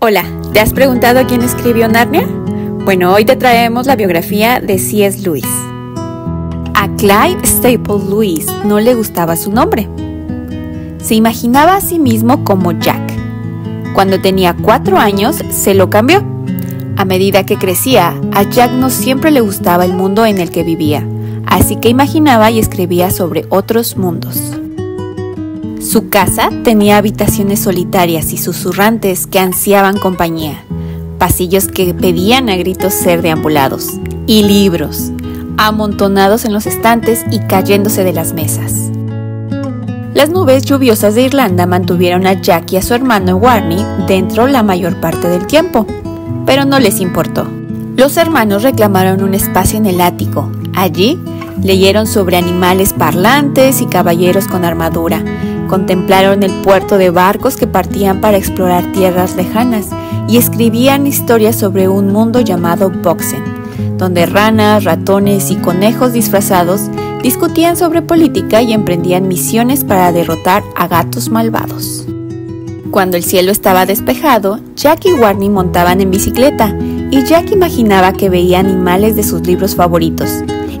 Hola, ¿te has preguntado quién escribió Narnia? Bueno, hoy te traemos la biografía de C.S. Lewis. A Clive Staples Lewis no le gustaba su nombre. Se imaginaba a sí mismo como Jack. Cuando tenía 4 años, se lo cambió. A medida que crecía, a Jack no siempre le gustaba el mundo en el que vivía, así que imaginaba y escribía sobre otros mundos. Su casa tenía habitaciones solitarias y susurrantes que ansiaban compañía, pasillos que pedían a gritos ser deambulados, y libros, amontonados en los estantes y cayéndose de las mesas. Las nubes lluviosas de Irlanda mantuvieron a Jack y a su hermano Warnie dentro la mayor parte del tiempo, pero no les importó. Los hermanos reclamaron un espacio en el ático. Allí leyeron sobre animales parlantes y caballeros con armadura. Contemplaron el puerto de barcos que partían para explorar tierras lejanas y escribían historias sobre un mundo llamado Boxen, donde ranas, ratones y conejos disfrazados discutían sobre política y emprendían misiones para derrotar a gatos malvados. Cuando el cielo estaba despejado, Jack y Warnie montaban en bicicleta y Jack imaginaba que veía animales de sus libros favoritos.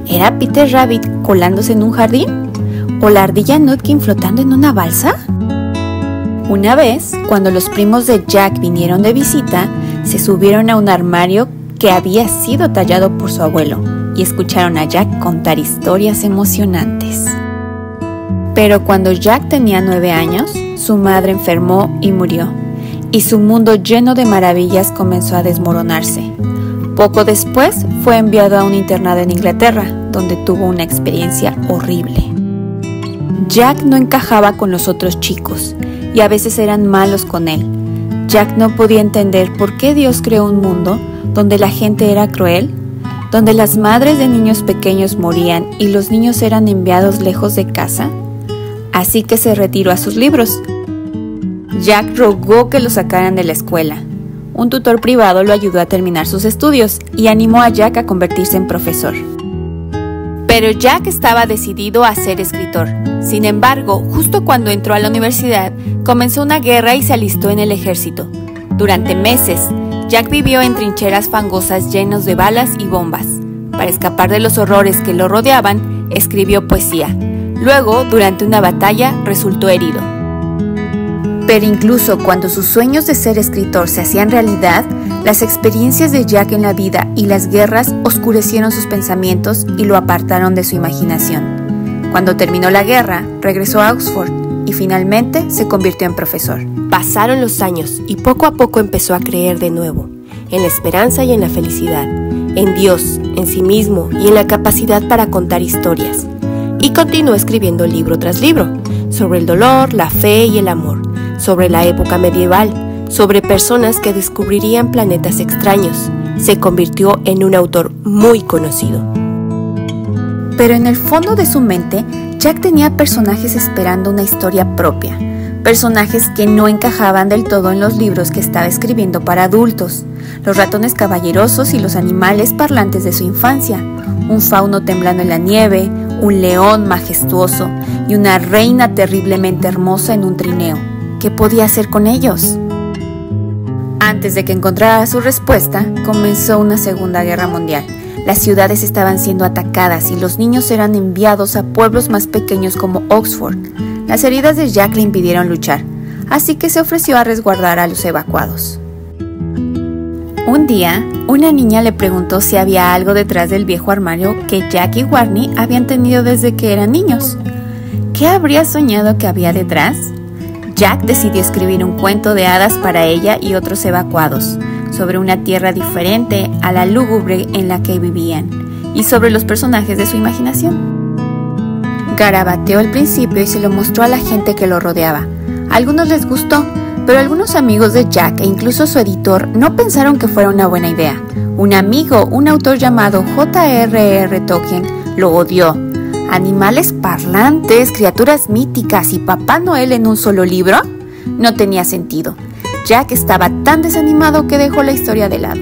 ¿Era Peter Rabbit colándose en un jardín? ¿O la ardilla Nutkin flotando en una balsa? Una vez, cuando los primos de Jack vinieron de visita, se subieron a un armario que había sido tallado por su abuelo y escucharon a Jack contar historias emocionantes. Pero cuando Jack tenía 9 años, su madre enfermó y murió, y su mundo lleno de maravillas comenzó a desmoronarse. Poco después fue enviado a un internado en Inglaterra, donde tuvo una experiencia horrible. Jack no encajaba con los otros chicos, y a veces eran malos con él. Jack no podía entender por qué Dios creó un mundo donde la gente era cruel, donde las madres de niños pequeños morían y los niños eran enviados lejos de casa. Así que se retiró a sus libros. Jack rogó que lo sacaran de la escuela. Un tutor privado lo ayudó a terminar sus estudios y animó a Jack a convertirse en profesor. Pero Jack estaba decidido a ser escritor. Sin embargo, justo cuando entró a la universidad, comenzó una guerra y se alistó en el ejército. Durante meses, Jack vivió en trincheras fangosas llenas de balas y bombas. Para escapar de los horrores que lo rodeaban, escribió poesía. Luego, durante una batalla, resultó herido. Pero incluso cuando sus sueños de ser escritor se hacían realidad, las experiencias de Jack en la vida y las guerras oscurecieron sus pensamientos y lo apartaron de su imaginación. Cuando terminó la guerra, regresó a Oxford y finalmente se convirtió en profesor. Pasaron los años y poco a poco empezó a creer de nuevo, en la esperanza y en la felicidad, en Dios, en sí mismo y en la capacidad para contar historias. Y continuó escribiendo libro tras libro, sobre el dolor, la fe y el amor, sobre la época medieval, sobre personas que descubrirían planetas extraños. Se convirtió en un autor muy conocido. Pero en el fondo de su mente, Jack tenía personajes esperando una historia propia, personajes que no encajaban del todo en los libros que estaba escribiendo para adultos, los ratones caballerosos y los animales parlantes de su infancia, un fauno temblando en la nieve, un león majestuoso y una reina terriblemente hermosa en un trineo. ¿Qué podía hacer con ellos? Antes de que encontrara su respuesta, comenzó una Segunda Guerra Mundial. Las ciudades estaban siendo atacadas y los niños eran enviados a pueblos más pequeños como Oxford. Las heridas de Jack le impidieron luchar, así que se ofreció a resguardar a los evacuados. Un día, una niña le preguntó si había algo detrás del viejo armario que Jack y Warnie habían tenido desde que eran niños. ¿Qué habría soñado que había detrás? Jack decidió escribir un cuento de hadas para ella y otros evacuados, sobre una tierra diferente a la lúgubre en la que vivían, y sobre los personajes de su imaginación. Garabateó al principio y se lo mostró a la gente que lo rodeaba. A algunos les gustó, pero algunos amigos de Jack e incluso su editor no pensaron que fuera una buena idea. Un amigo, un autor llamado J.R.R. Tolkien, lo odió. ¿Animales parlantes, criaturas míticas y Papá Noel en un solo libro? No tenía sentido. Jack estaba tan desanimado que dejó la historia de lado.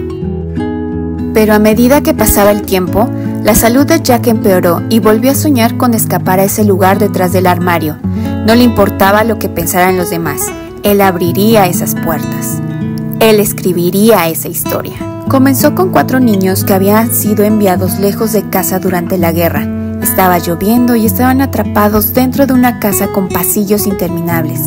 Pero a medida que pasaba el tiempo, la salud de Jack empeoró y volvió a soñar con escapar a ese lugar detrás del armario. No le importaba lo que pensaran los demás. Él abriría esas puertas. él escribiría esa historia. Comenzó con 4 niños que habían sido enviados lejos de casa durante la guerra. Estaba lloviendo y estaban atrapados dentro de una casa con pasillos interminables.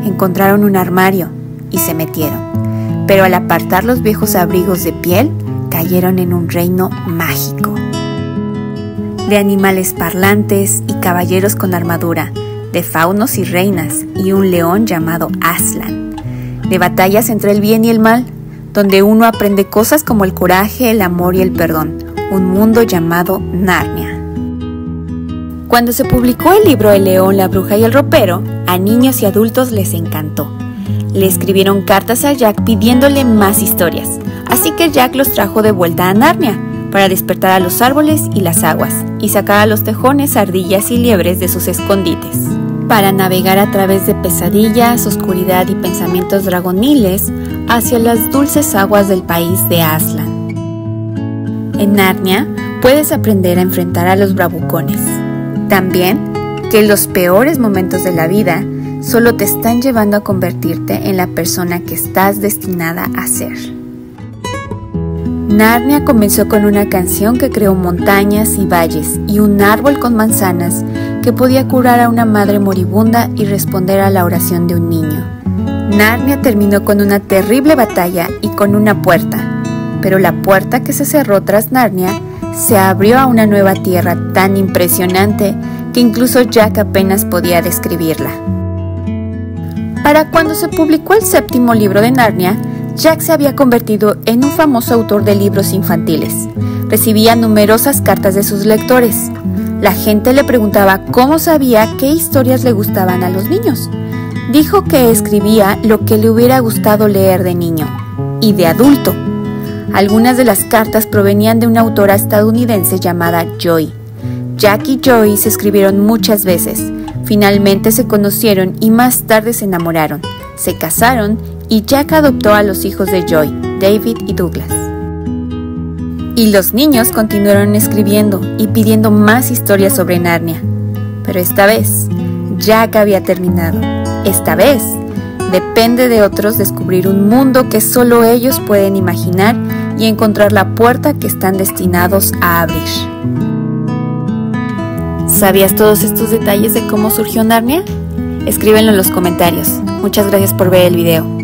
Encontraron un armario y se metieron, pero al apartar los viejos abrigos de piel, cayeron en un reino mágico, de animales parlantes y caballeros con armadura, de faunos y reinas y un león llamado Aslan, de batallas entre el bien y el mal, donde uno aprende cosas como el coraje, el amor y el perdón, un mundo llamado Narnia. Cuando se publicó el libro El león, la bruja y el ropero, a niños y adultos les encantó. Le escribieron cartas a Jack pidiéndole más historias, así que Jack los trajo de vuelta a Narnia para despertar a los árboles y las aguas y sacar a los tejones, ardillas y liebres de sus escondites, para navegar a través de pesadillas, oscuridad y pensamientos dragoniles hacia las dulces aguas del país de Aslan. En Narnia puedes aprender a enfrentar a los bravucones. También que los peores momentos de la vida solo te están llevando a convertirte en la persona que estás destinada a ser. Narnia comenzó con una canción que creó montañas y valles y un árbol con manzanas que podía curar a una madre moribunda y responder a la oración de un niño. Narnia terminó con una terrible batalla y con una puerta, pero la puerta que se cerró tras Narnia se abrió a una nueva tierra tan impresionante que incluso Jack apenas podía describirla. Para cuando se publicó el 7º libro de Narnia, Jack se había convertido en un famoso autor de libros infantiles. Recibía numerosas cartas de sus lectores. La gente le preguntaba cómo sabía qué historias le gustaban a los niños. Dijo que escribía lo que le hubiera gustado leer de niño y de adulto. Algunas de las cartas provenían de una autora estadounidense llamada Joy. Jack y Joy se escribieron muchas veces. Finalmente se conocieron y más tarde se enamoraron. Se casaron y Jack adoptó a los hijos de Joy, David y Douglas. Y los niños continuaron escribiendo y pidiendo más historias sobre Narnia. Pero esta vez, Jack había terminado. Esta vez, depende de otros descubrir un mundo que solo ellos pueden imaginar y encontrar la puerta que están destinados a abrir. ¿Sabías todos estos detalles de cómo surgió Narnia? Escríbenlo en los comentarios. Muchas gracias por ver el video.